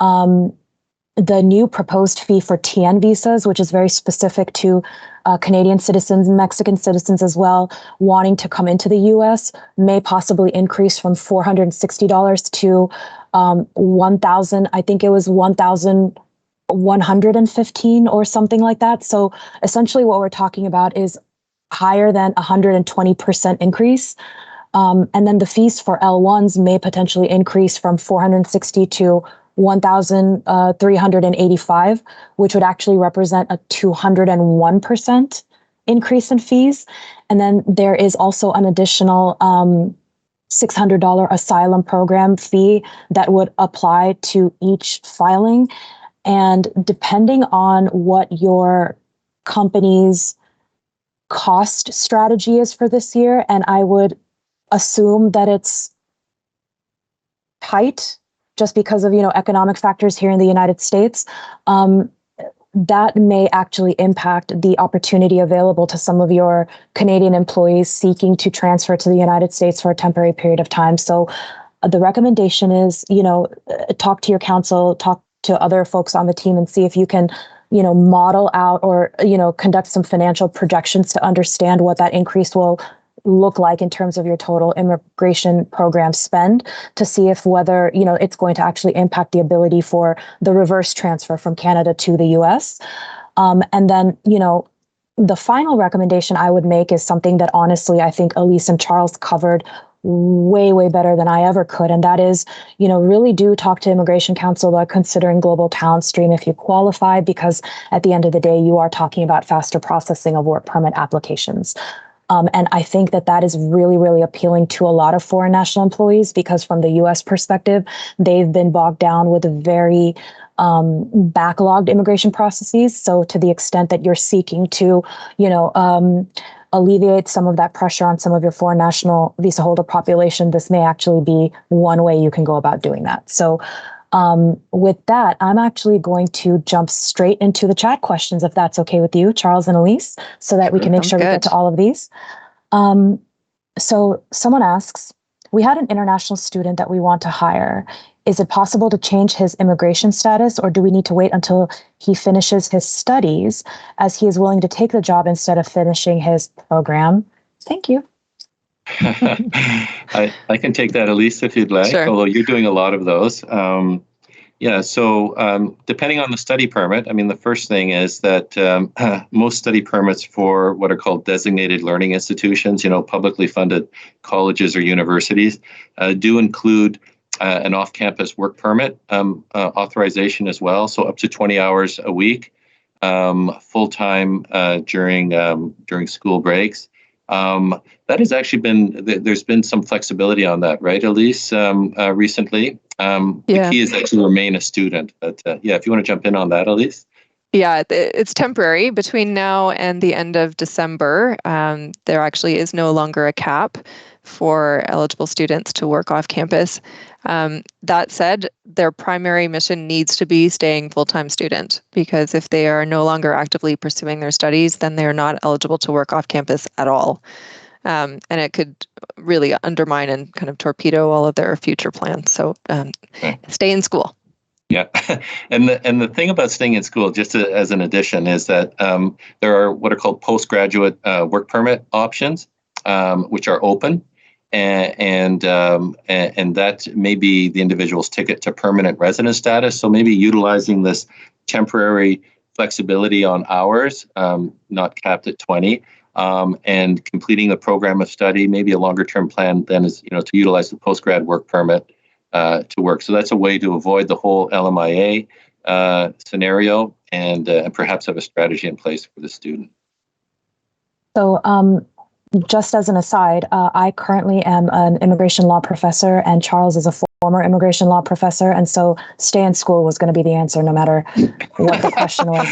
The new proposed fee for TN visas, which is very specific to Canadian citizens, Mexican citizens as well, wanting to come into the US may possibly increase from $460 to 1,000. I think it was 1,115 or something like that. So essentially what we're talking about is higher than 120% increase. And then the fees for L1s may potentially increase from 460 to 1,385, which would actually represent a 201% increase in fees. And then there is also an additional $600 asylum program fee that would apply to each filing. And depending on what your company's cost strategy is for this year, and I would assume that it's tight just because of, economic factors here in the United States, that may actually impact the opportunity available to some of your Canadian employees seeking to transfer to the United States for a temporary period of time. So the recommendation is, talk to your counsel, talk to other folks on the team and see if you can, model out or, conduct some financial projections to understand what that increase will look like in terms of your total immigration program spend, to see if whether, it's going to actually impact the ability for the reverse transfer from Canada to the US. And then, the final recommendation I would make is something that honestly, I think Elise and Charles covered way, way better than I ever could. And that is, really do talk to Immigration Council about considering Global Talent Stream if you qualify, because at the end of the day, you are talking about faster processing of work permit applications. And I think that is really, really appealing to a lot of foreign national employees, because from the US perspective, they've been bogged down with very backlogged immigration processes. So to the extent that you're seeking to, alleviate some of that pressure on some of your foreign national visa holder population, this may actually be one way you can go about doing that. So with that, I'm actually going to jump straight into the chat questions, if that's okay with you, Charles and Elise, so that we can make sure we get to all of these. So someone asks, we had an international student that we want to hire. Is it possible to change his immigration status, or do we need to wait until he finishes his studies, as he is willing to take the job instead of finishing his program? Thank you. I can take that, Elise, if you'd like, Sure. Although you're doing a lot of those. So depending on the study permit, the first thing is that most study permits for what are called designated learning institutions, publicly funded colleges or universities, do include an off-campus work permit authorization as well. So up to 20 hours a week, full-time during school breaks. That has actually there's been some flexibility on that, right, Elise, recently. The key is that you remain a student. But if you want to jump in on that, Elise. Yeah, it's temporary. Between now and the end of December, there actually is no longer a cap for eligible students to work off campus. That said, their primary mission needs to be staying full-time student, because if they are no longer actively pursuing their studies, then they are not eligible to work off campus at all. And it could really undermine and kind of torpedo all of their future plans. So stay in school. Yeah, and the thing about staying in school, just as an addition, is that there are what are called postgraduate work permit options, which are open, and that may be the individual's ticket to permanent resident status. So maybe utilizing this temporary flexibility on hours, not capped at 20, and completing a program of study, maybe a longer term plan then is to utilize the postgrad work permit to work. So that's a way to avoid the whole LMIA scenario, and perhaps have a strategy in place for the student. So just as an aside, I currently am an immigration law professor, and Charles is a former immigration law professor. And so stay in school was going to be the answer, no matter what the question was.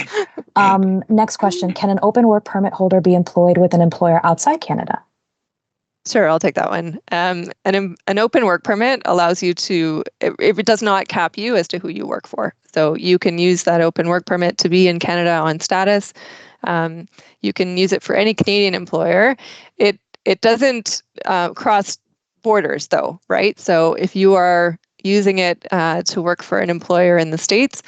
Next question. Can an open work permit holder be employed with an employer outside Canada? Sure, I'll take that one. An open work permit allows you to, if it does not cap you as to who you work for. So you can use that open work permit to be in Canada on status. You can use it for any Canadian employer. It doesn't cross borders though, right? So if you are, using it to work for an employer in the States.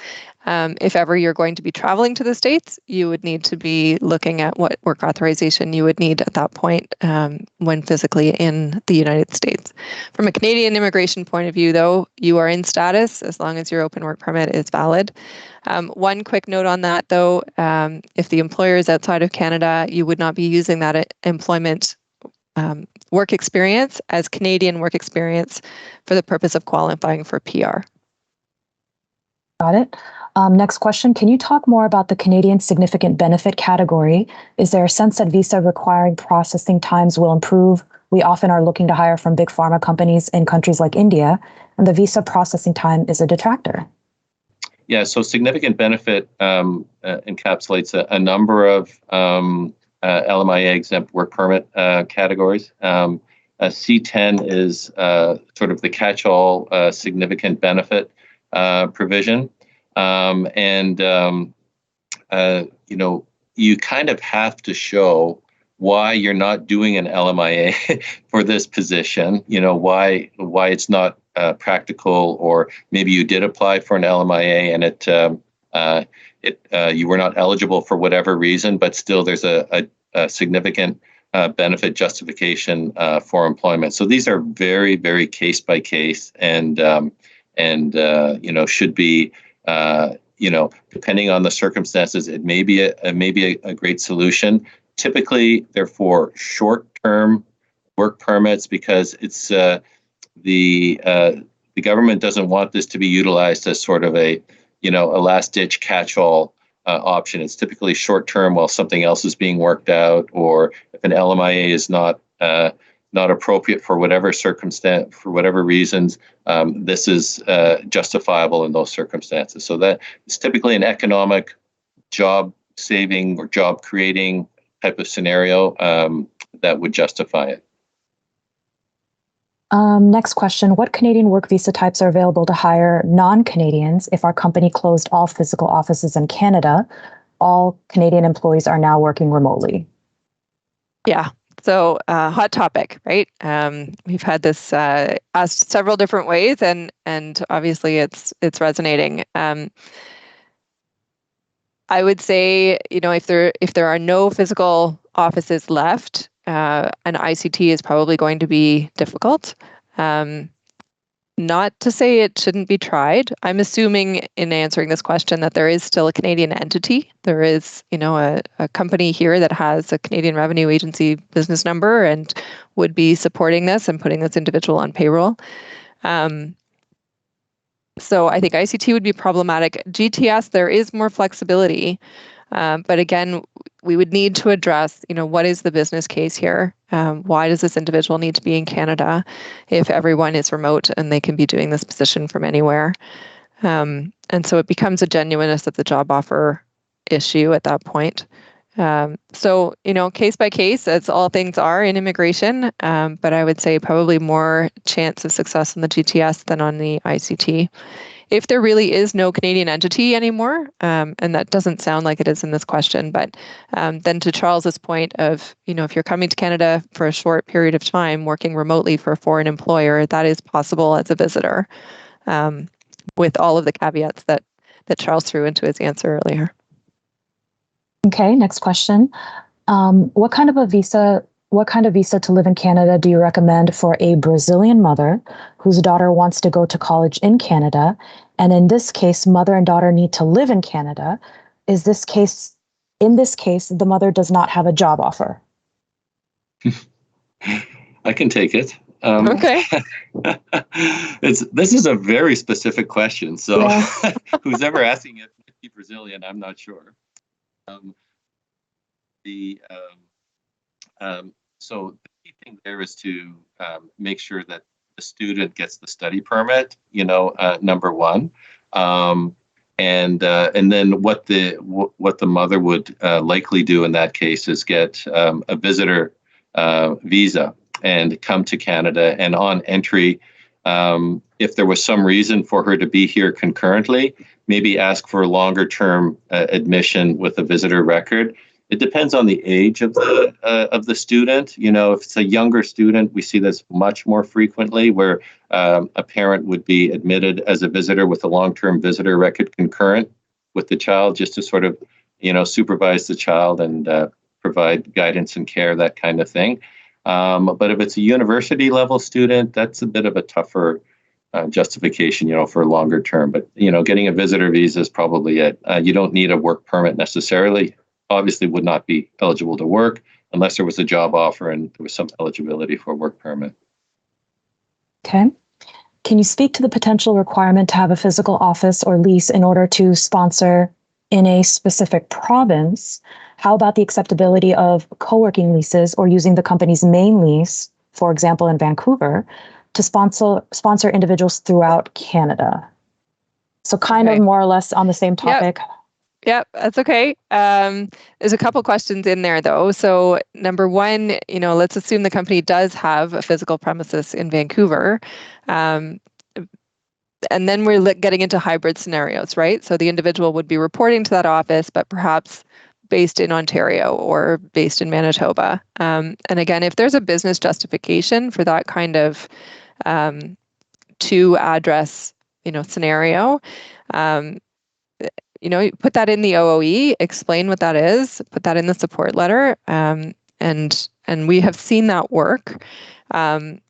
If ever you're going to be traveling to the States, you would need to be looking at what work authorization you would need at that point when physically in the United States. From a Canadian immigration point of view, though, you are in status as long as your open work permit is valid. One quick note on that, though, if the employer is outside of Canada, you would not be using that employment work experience as Canadian work experience for the purpose of qualifying for PR. Got it. Next question. Can you talk more about the Canadian significant benefit category? Is there a sense that visa requiring processing times will improve? We often are looking to hire from big pharma companies in countries like India, and the visa processing time is a detractor. Yeah, so significant benefit encapsulates a number of LMIA exempt work permit categories. C10 is sort of the catch-all significant benefit provision. You kind of have to show why you're not doing an LMIA for this position, why it's not practical, or maybe you did apply for an LMIA and you were not eligible for whatever reason, but still there's a significant benefit justification for employment. So these are very, very case by case, and should be, depending on the circumstances, it may be a great solution. Typically, they're for short-term work permits because it's the government doesn't want this to be utilized as sort of a last-ditch catch-all option. It's typically short-term while something else is being worked out, or if an LMIA is not appropriate for whatever circumstance, for whatever reasons, this is justifiable in those circumstances. So that it's typically an economic, job-saving or job-creating type of scenario that would justify it. Next question. What Canadian work visa types are available to hire non-Canadians if our company closed all physical offices in Canada? All Canadian employees are now working remotely. Yeah. So hot topic, right? We've had this asked several different ways, and obviously it's resonating. I would say, if there are no physical offices left, an ICT is probably going to be difficult. Not to say it shouldn't be tried. I'm assuming in answering this question that there is still a Canadian entity. There is, a company here that has a Canadian Revenue Agency business number and would be supporting this and putting this individual on payroll. So I think ICT would be problematic. GTS, there is more flexibility. But again, we would need to address, what is the business case here? Why does this individual need to be in Canada if everyone is remote and they can be doing this position from anywhere? And so it becomes a genuineness of the job offer issue at that point. So, case by case, as all things are in immigration, but I would say probably more chance of success on the GTS than on the ICT. If there really is no Canadian entity anymore, and that doesn't sound like it is in this question, but then to Charles's point of, if you're coming to Canada for a short period of time, working remotely for a foreign employer, that is possible as a visitor, with all of the caveats that Charles threw into his answer earlier. Okay, next question. What kind of visa to live in Canada do you recommend for a Brazilian mother whose daughter wants to go to college in Canada? And in this case, mother and daughter need to live in Canada. In this case, the mother does not have a job offer. I can take it. Okay. This is a very specific question. So yeah. Who's ever asking it might be Brazilian, I'm not sure. So the key thing there is to make sure that the student gets the study permit, number one, and then what the mother would likely do in that case is get a visitor visa and come to Canada, and on entry, if there was some reason for her to be here concurrently, maybe ask for a longer term admission with a visitor record. It depends on the age of the student. You know, if it's a younger student, we see this much more frequently, where a parent would be admitted as a visitor with a long-term visitor record concurrent with the child, just to sort of, supervise the child and provide guidance and care, that kind of thing. But if it's a university level student, that's a bit of a tougher justification, for a longer term. But, getting a visitor visa is probably it. You don't need a work permit necessarily. Obviously would not be eligible to work unless there was a job offer and there was some eligibility for a work permit. Okay. Can you speak to the potential requirement to have a physical office or lease in order to sponsor in a specific province? How about the acceptability of co-working leases or using the company's main lease, for example, in Vancouver, to sponsor individuals throughout Canada? So kind of more or less on the same topic. Yep, that's okay. There's a couple questions in there, though. So number one, let's assume the company does have a physical premises in Vancouver. And then we're getting into hybrid scenarios, right? So the individual would be reporting to that office, but perhaps based in Ontario or based in Manitoba. And again, if there's a business justification for that kind of two address, scenario, you put that in the OOE, explain what that is, put that in the support letter, and we have seen that work. On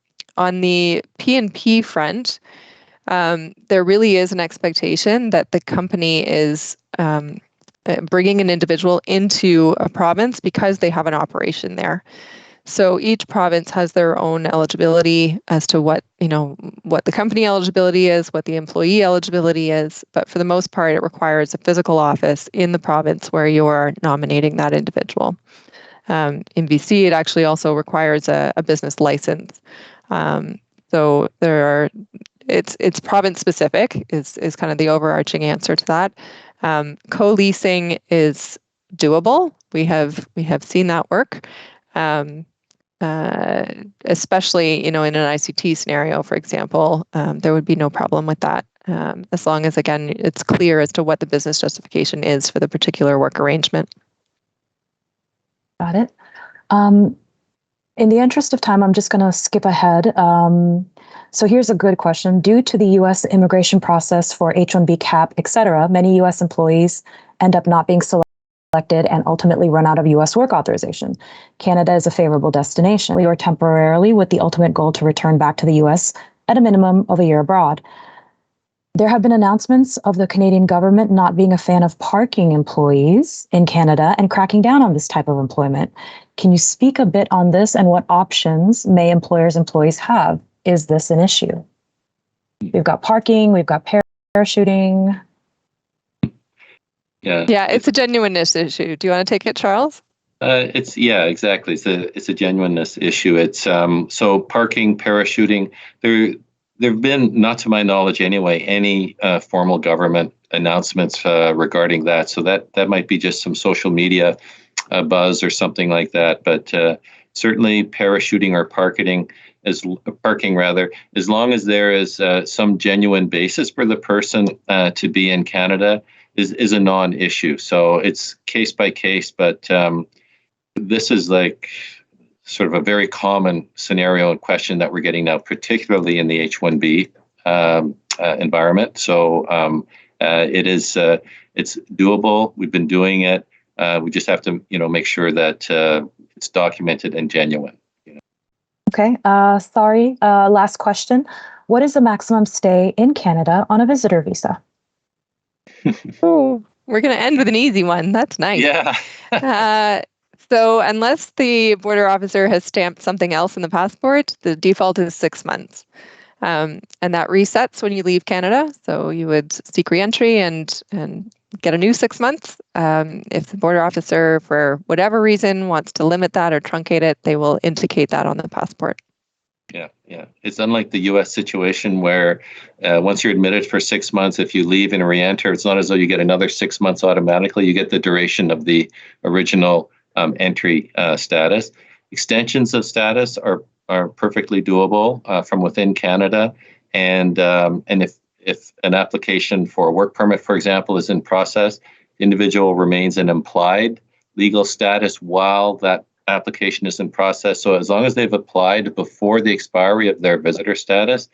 the P&P front, there really is an expectation that the company is bringing an individual into a province because they have an operation there. So each province has their own eligibility as to what the company eligibility is, what the employee eligibility is. But for the most part, it requires a physical office in the province where you are nominating that individual. In BC, it actually also requires a business license. So it's province specific is kind of the overarching answer to that. Co-leasing is doable. We have seen that work. Especially, in an ICT scenario, for example, there would be no problem with that, as long as, again, it's clear as to what the business justification is for the particular work arrangement. Got it. In the interest of time, I'm just going to skip ahead. So here's a good question. Due to the U.S. immigration process for H-1B cap, et cetera, many U.S. employees end up not being selected and ultimately run out of U.S. work authorization. Canada is a favorable destination, or temporarily, with the ultimate goal to return back to the U.S. at a minimum of a year abroad. There have been announcements of the Canadian government not being a fan of parking employees in Canada and cracking down on this type of employment. Can you speak a bit on this and what options may employees have? Is this an issue? We've got parking, we've got parachuting. Yeah, it's a genuineness issue. Do you want to take it, Charles? Exactly. It's a genuineness issue. It's so parking, parachuting. There've been, not to my knowledge anyway, any formal government announcements regarding that. So that might be just some social media buzz or something like that. But certainly parachuting or parking, as long as there is some genuine basis for the person to be in Canada, is a non-issue. So it's case by case, but this is like sort of a very common scenario and question that we're getting now, particularly in the H-1B environment. So it's doable. We've been doing it. We just have to, make sure that it's documented and genuine. Okay. Sorry. Last question. What is the maximum stay in Canada on a visitor visa? Oh, we're going to end with an easy one. That's nice. Yeah. So unless the border officer has stamped something else in the passport, the default is 6 months. And that resets when you leave Canada. So you would seek re-entry and get a new 6 months. If the border officer, for whatever reason, wants to limit that or truncate it, they will indicate that on the passport. Yeah. It's unlike the U.S. situation where once you're admitted for 6 months, if you leave and re-enter, it's not as though you get another 6 months automatically. You get the duration of the original entry status. Extensions of status are perfectly doable from within Canada, and if an application for a work permit, for example, is in process, the individual remains an implied legal status while that application is in process. So as long as they've applied before the expiry of their visitor status,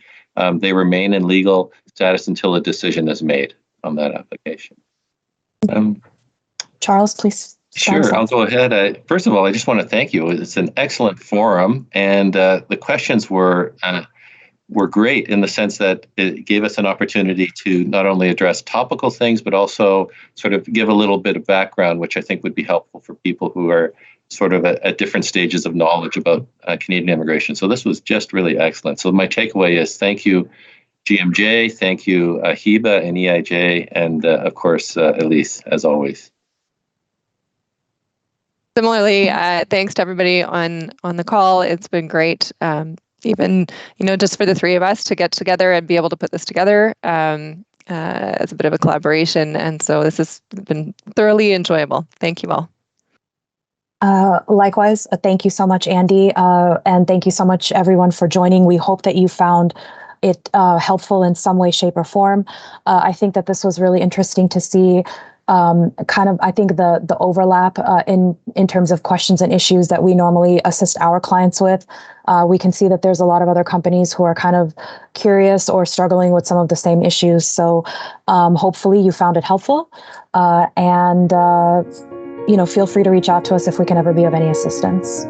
they remain in legal status until a decision is made on that application. Charles, please. Sure, I'll go ahead. First of all, I just want to thank you. It's an excellent forum, and the questions were great in the sense that it gave us an opportunity to not only address topical things, but also sort of give a little bit of background, which I think would be helpful for people who are sort of at different stages of knowledge about Canadian immigration. So this was just really excellent. So my takeaway is thank you, GMJ, thank you, HEBA and EIJ, and of course, Elise, as always. Similarly, thanks to everybody on the call. It's been great. Even, just for the three of us to get together and be able to put this together as a bit of a collaboration. And so this has been thoroughly enjoyable. Thank you all. Likewise, thank you so much, Andy. And thank you so much, everyone, for joining. We hope that you found it helpful in some way, shape, or form. I think that this was really interesting to see I think the overlap in terms of questions and issues that we normally assist our clients with. We can see that there's a lot of other companies who are kind of curious or struggling with some of the same issues. So hopefully you found it helpful, and feel free to reach out to us if we can ever be of any assistance.